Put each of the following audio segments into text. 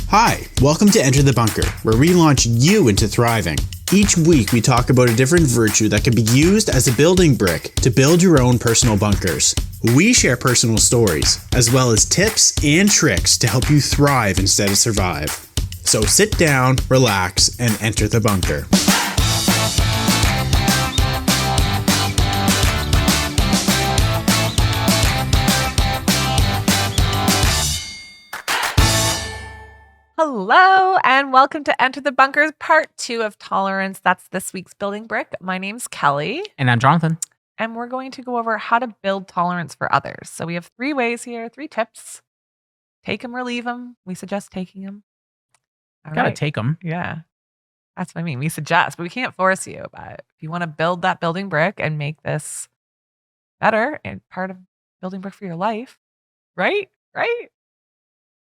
Hi, welcome to Enter the Bunker, where we launch you into thriving. Each week we talk about a different virtue that can be used as a building brick to build your own personal bunkers. We share personal stories, as well as tips and tricks to help you thrive instead of survive. So sit down, relax, and enter the bunker. Hello, and welcome to Enter the Bunkers, part 2 of Tolerance. That's this week's building brick. My name's Kelly. And I'm Jonathan. And we're going to go over how to build tolerance for others. So we have 3 ways here, 3 tips. Take them or leave them. We suggest taking them. Gotta take them. Yeah. That's what I mean. We suggest, but we can't force you. But if you want to build that building brick and make this better and part of building brick for your life, right?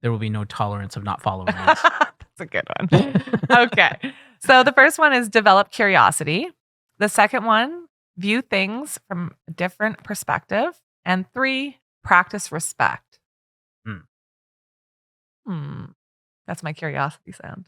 There will be no tolerance of not following this. That's a good one. Okay. So the first one is develop curiosity. The second one, view things from a different perspective. And 3, practice respect. That's my curiosity sound.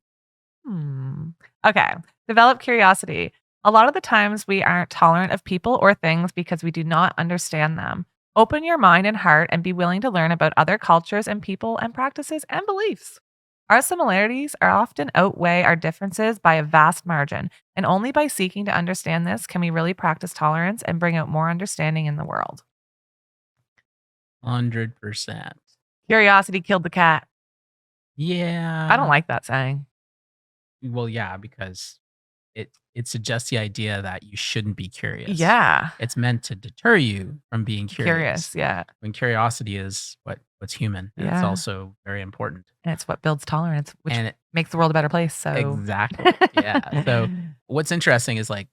Okay. Develop curiosity. A lot of the times we aren't tolerant of people or things because we do not understand them. Open your mind and heart and be willing to learn about other cultures and people and practices and beliefs. Our similarities are often outweigh our differences by a vast margin, and only by seeking to understand this can we really practice tolerance and bring out more understanding in the world. 100%. Curiosity killed the cat. Yeah. I don't like that saying. Well, yeah, because it suggests the idea that you shouldn't be curious. Yeah. It's meant to deter you from being curious. Yeah. When curiosity is what's human. And it's also very important. And it's what builds tolerance, which makes the world a better place. So Exactly. Yeah. So what's interesting is like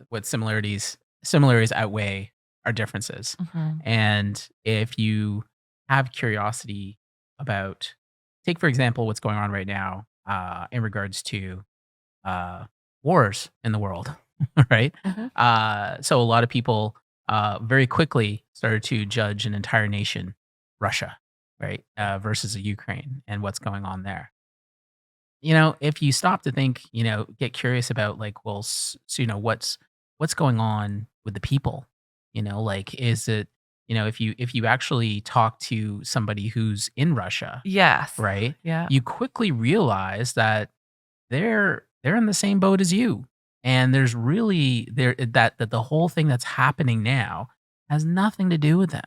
what similarities outweigh our differences. And if you have curiosity about, take for example, what's going on right now in regards to wars in the world, right? So a lot of people very quickly started to judge an entire nation, Russia, right, versus the Ukraine and what's going on there. You know, if you stop to think, get curious about like, well, what's going on with the people, like, is it, if you actually talk to somebody who's in Russia, yes, right, yeah, you quickly realize that they're in the same boat as you. And there's really that the whole thing that's happening now has nothing to do with them.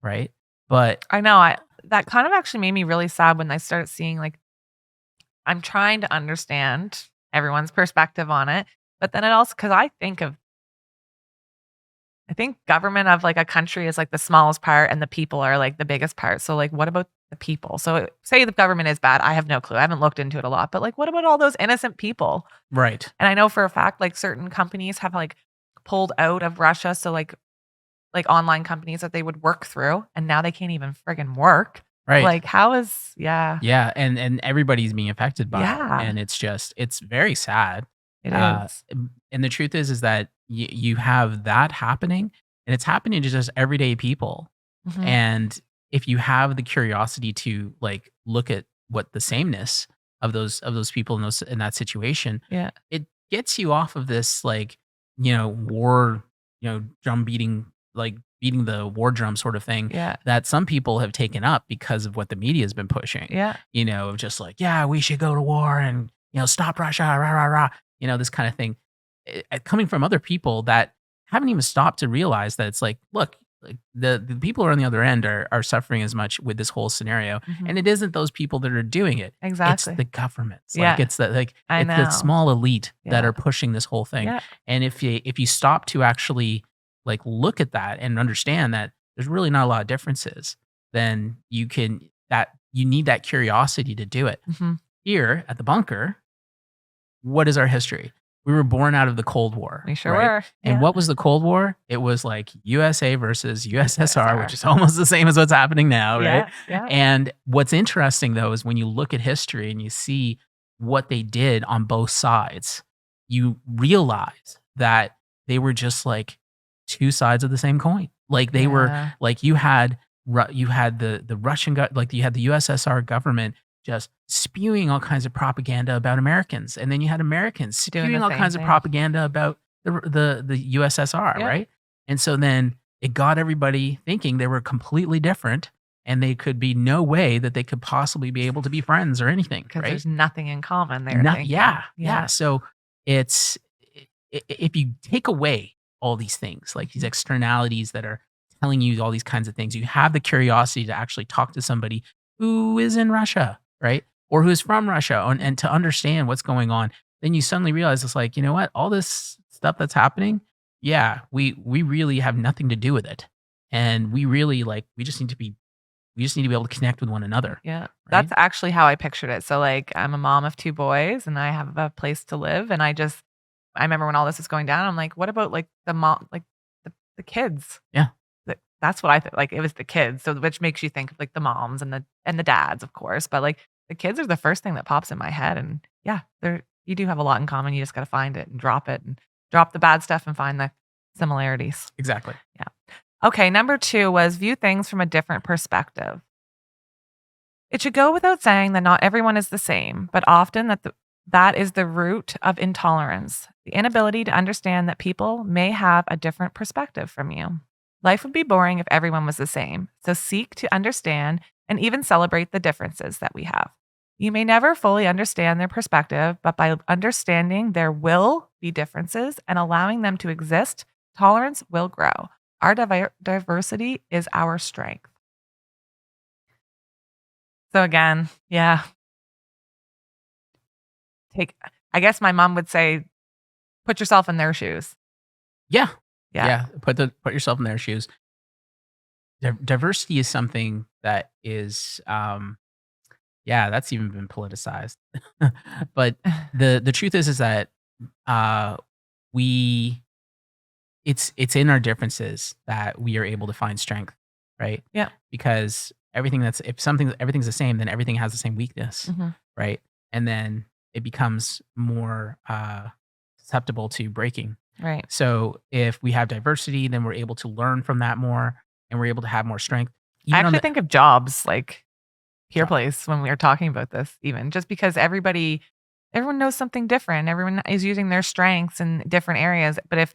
Right. But I know that kind of actually made me really sad when I started seeing, like, I'm trying to understand everyone's perspective on it. But then it also, because I think government of like a country is like the smallest part and the people are like the biggest part. So like, what about the people? So say the government is bad. I have no clue. I haven't looked into it a lot, but like, what about all those innocent people? Right. And I know for a fact, like certain companies have like pulled out of Russia. So like online companies that they would work through, and now they can't even friggin' work. Right. Like how is, yeah. Yeah. And everybody's being affected by Yeah. it. And it's very sad. It is. And the truth is that you have that happening, and it's happening to just everyday people. And if you have the curiosity to like look at what the sameness of those people in that situation, Yeah. it gets you off of this like, war, drum beating, like beating the war drum sort of thing Yeah. that some people have taken up because of what the media has been pushing. Yeah. Of just like, yeah, we should go to war and, stop Russia, rah, rah, rah, this kind of thing. Coming from other people that haven't even stopped to realize that it's like, look, like the people who are on the other end are suffering as much with this whole scenario. And it isn't those people that are doing it. Exactly. It's the governments. Yeah. Like it's the I it's know. the small elite that Yeah. are pushing this whole thing. Yeah. And if you stop to actually like look at that and understand that there's really not a lot of differences, then you need that curiosity to do it. Here at the bunker, what is our history? We were born out of the Cold War. We sure right? were. And Yeah. what was the Cold War? It was like USA versus USSR, which is almost the same as what's happening now, right? Yeah. And what's interesting though is when you look at history and you see what they did on both sides, you realize that they were just like two sides of the same coin. Like they were like you had the Russian like you had the USSR government just spewing all kinds of propaganda about Americans, and then you had Americans Doing the spewing all same kinds of thing. propaganda about the USSR, Yeah. right? And so then it got everybody thinking they were completely different, and they could be no way that they could possibly be able to be friends or anything, Because right? there's nothing in common there. Yeah. So it's if you take away all these things, like these externalities that are telling you all these kinds of things, you have the curiosity to actually talk to somebody who is in Russia, right? Or who's from Russia, and to understand what's going on. Then you suddenly realize it's like, you know what? All this stuff that's happening, yeah, we really have nothing to do with it. And we really we just need to be able to connect with one another. Yeah. Right? That's actually how I pictured it. So like I'm a mom of 2 boys and I have a place to live, and I remember when all this was going down, I'm like, what about like the mom, like the kids? Yeah. That's what I thought. Like it was the kids. So which makes you think of like the moms and the dads, of course. But like the kids are the first thing that pops in my head. And yeah, you do have a lot in common. You just got to find it and drop the bad stuff and find the similarities. Exactly. Okay, number 2 was view things from a different perspective. It should go without saying that not everyone is the same, but often that is the root of intolerance, the inability to understand that people may have a different perspective from you. Life would be boring if everyone was the same, so seek to understand and even celebrate the differences that we have. You may never fully understand their perspective, but by understanding there will be differences and allowing them to exist, tolerance will grow. Our diversity is our strength. So again, yeah. I guess my mom would say, put yourself in their shoes. Yeah. Yeah. Put yourself in their shoes. Diversity is something that is, that's even been politicized. But the truth is that it's in our differences that we are able to find strength, right? Yeah. Because everything's the same, then everything has the same weakness, Mhm. right? And then it becomes more susceptible to breaking. Right. So if we have diversity, then we're able to learn from that more, and we're able to have more strength. I actually think of jobs like Peer Place when we were talking about this, even just because everyone knows something different. Everyone is using their strengths in different areas. But if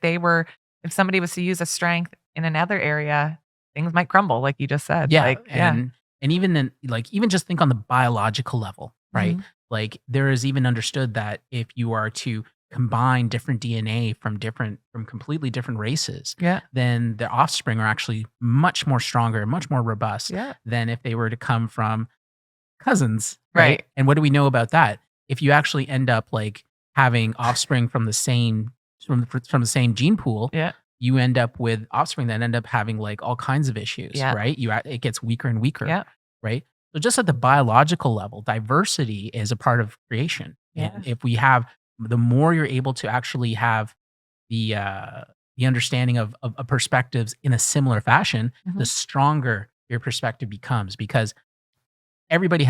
somebody was to use a strength in another area, things might crumble, like you just said. Yeah. And even then, even just think on the biological level, right? Mhm. Like there is even understood that if you are to combine different DNA from completely different races, then the offspring are actually much more stronger, much more robust than if they were to come from cousins, right? And what do we know about that? If you actually end up having offspring from the same gene pool, you end up with offspring that end up having all kinds of issues, right? It gets weaker and weaker, right? So just at the biological level, diversity is a part of creation. And if we have, the more you're able to actually have the understanding of perspectives in a similar fashion, the stronger your perspective becomes, because everybody's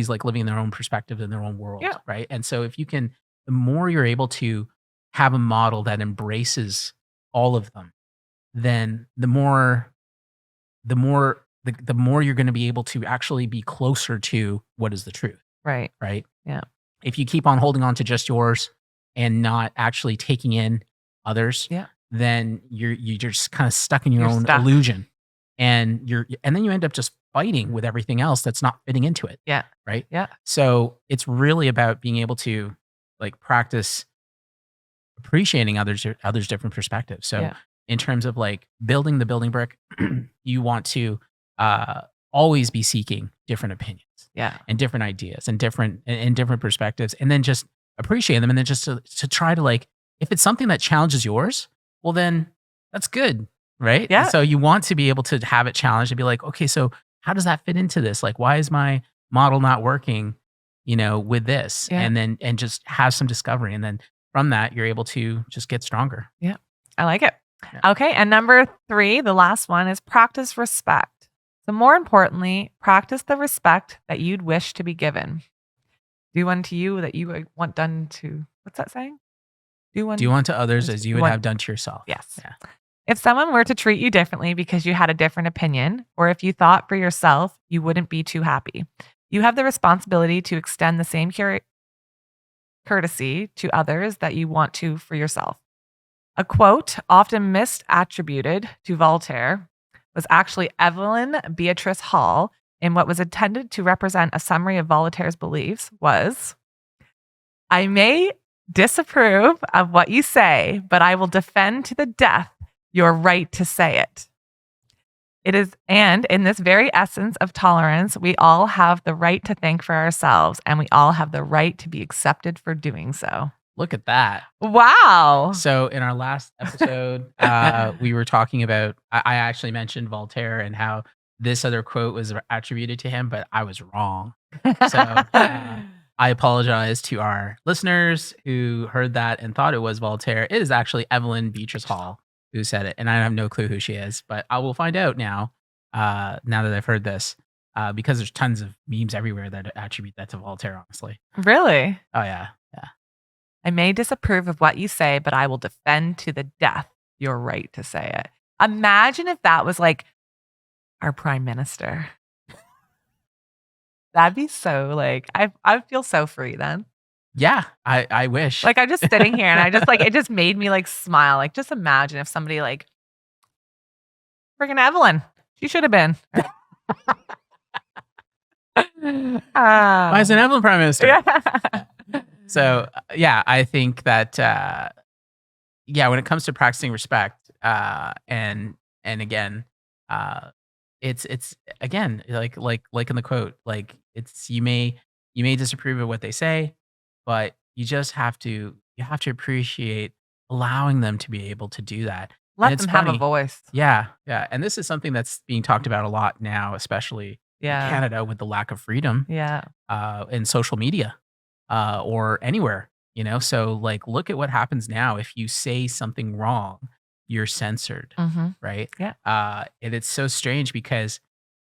living in their own perspective in their own world, right? And so the more you're able to have a model that embraces all of them, then the more you're going to be able to actually be closer to what is the truth. Right. Yeah. If you keep on holding on to just yours and not actually taking in others, then you're just kind of stuck in your own illusion, and then you end up just fighting with everything else that's not fitting into it. Yeah. Right. Yeah. So it's really about being able to practice appreciating others' different perspectives. So in terms of building the building brick, you want to always be seeking different opinions, and different ideas, and different perspectives, and then just appreciate them, and then just to try to if it's something that challenges yours, well then that's good, right? Yeah. And so you want to be able to have it challenged and be like, okay, so how does that fit into this? Why is my model not working, with this? And just have some discovery, and then from that you're able to just get stronger. Yeah, I like it. Yeah. Okay, and number 3, the last one, is practice respect. So more importantly, practice the respect that you'd wish to be given. Do unto you that you want done to, what's that saying? Do unto others as you would have done to yourself. Yes. Yeah. If someone were to treat you differently because you had a different opinion, or if you thought for yourself, you wouldn't be too happy. You have the responsibility to extend the same courtesy to others that you want to for yourself. A quote often misattributed to Voltaire was actually Evelyn Beatrice Hall in what was intended to represent a summary of Voltaire's beliefs was, I may disapprove of what you say, but I will defend to the death your right to say it. It is, and in this very essence of tolerance, we all have the right to think for ourselves, and we all have the right to be accepted for doing so. Look at that. Wow. So in our last episode, we were talking about, I actually mentioned Voltaire and how this other quote was attributed to him, but I was wrong. So I apologize to our listeners who heard that and thought it was Voltaire. It is actually Evelyn Beatrice Hall who said it, and I have no clue who she is, but I will find out now that I've heard this, because there's tons of memes everywhere that attribute that to Voltaire, honestly. Really? Oh, yeah. Yeah. I may disapprove of what you say, but I will defend to the death your right to say it. Imagine if that was like our prime minister. That'd be so like, I feel so free then. Yeah, I wish. Like I'm just sitting here and I just like, it just made me like smile. Like just imagine if somebody like, freaking Evelyn, she should have been. Why is an Evelyn prime minister? Yeah. So yeah, I think that when it comes to practicing respect, and again, it's again like in the quote, like it's you may disapprove of what they say, but you just have to appreciate allowing them to be able to do that. Let them have a voice. Yeah, and this is something that's being talked about a lot now, especially in Canada with the lack of freedom. Yeah. In social media. Or anywhere, so like, look at what happens now. If you say something wrong, you're censored, right? Yeah. And it's so strange because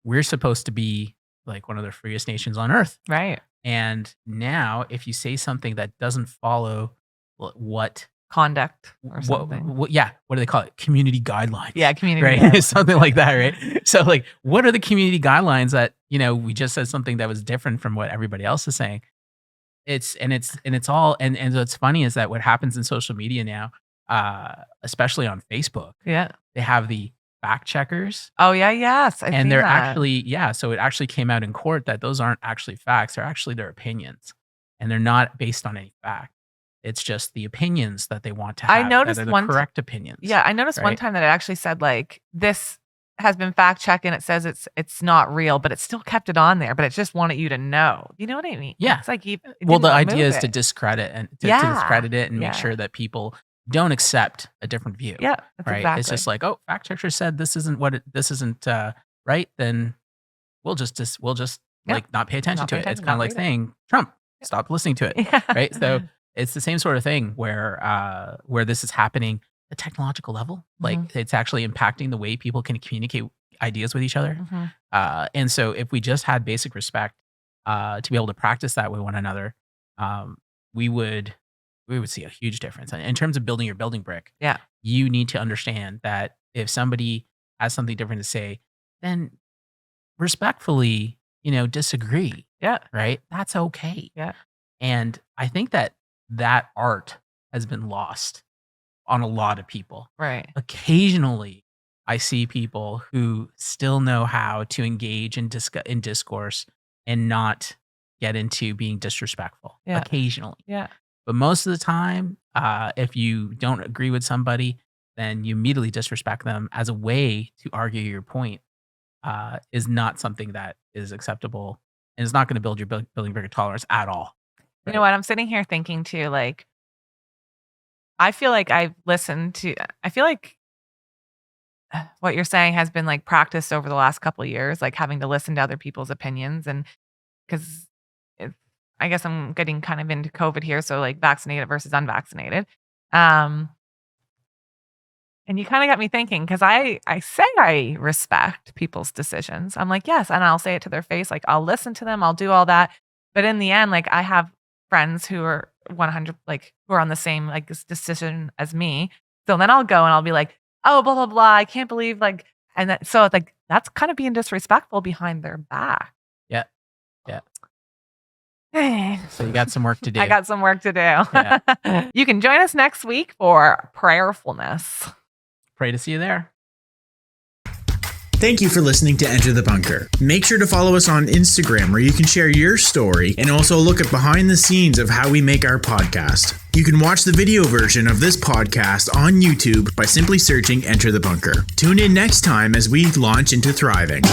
we're supposed to be like one of the freest nations on earth. Right. And now if you say something that doesn't follow what conduct or something. what do they call it? Community guidelines. Yeah, community right? guidelines. Something like that, right? So like, what are the community guidelines that, we just said something that was different from what everybody else is saying? It's all what's funny is that what happens in social media now, especially on Facebook, yeah, they have the fact checkers. Oh yeah, yes, and they're actually so it actually came out in court that those aren't actually facts; they're actually their opinions, and they're not based on any fact. It's just the opinions that they want to have. I noticed that are the one correct opinions. Yeah, I noticed one time that it actually said like this has been fact checked and it says it's not real, but it still kept it on there, but it just wanted you to know. You know what I mean? Yeah. It's like the idea is to discredit and to discredit it and make sure that people don't accept a different view. Yeah, that's right. Exactly. It's just like, oh, fact checker said this isn't right. Then we'll just like not pay attention to it. It's kind of like saying Trump, stop listening to it. Yeah. Right. So it's the same sort of thing where this is happening. The technological level, like it's actually impacting the way people can communicate ideas with each other. And so if we just had basic respect to be able to practice that with one another, we would see a huge difference. And in terms of building your building brick, you need to understand that if somebody has something different to say, then respectfully, disagree. Yeah. Right. That's okay. Yeah. And I think that art has been lost on a lot of people. Right. Occasionally, I see people who still know how to engage in discourse and not get into being disrespectful. Yeah. Occasionally. Yeah. But most of the time, if you don't agree with somebody, then you immediately disrespect them as a way to argue your point, is not something that is acceptable and is not going to build your building brick of tolerance at all. Right? You know what? I'm sitting here thinking too, like, I feel like what you're saying has been like practiced over the last couple of years, like having to listen to other people's opinions. And because I guess I'm getting kind of into COVID here. So like vaccinated versus unvaccinated. And you kind of got me thinking, because I say I respect people's decisions. I'm like, yes. And I'll say it to their face. Like I'll listen to them. I'll do all that. But in the end, like I have friends who are 100, like who are on the same like this decision as me. So then I'll go and I'll be like, oh, blah, blah, blah. I can't believe so it's like, that's kind of being disrespectful behind their back. Yeah. Yeah. So you got some work to do. I got some work to do. You can join us next week for prayerfulness. Pray to see you there. Thank you for listening to Enter the Bunker. Make sure to follow us on Instagram where you can share your story and also look at behind the scenes of how we make our podcast. You can watch the video version of this podcast on YouTube by simply searching Enter the Bunker. Tune in next time as we launch into thriving.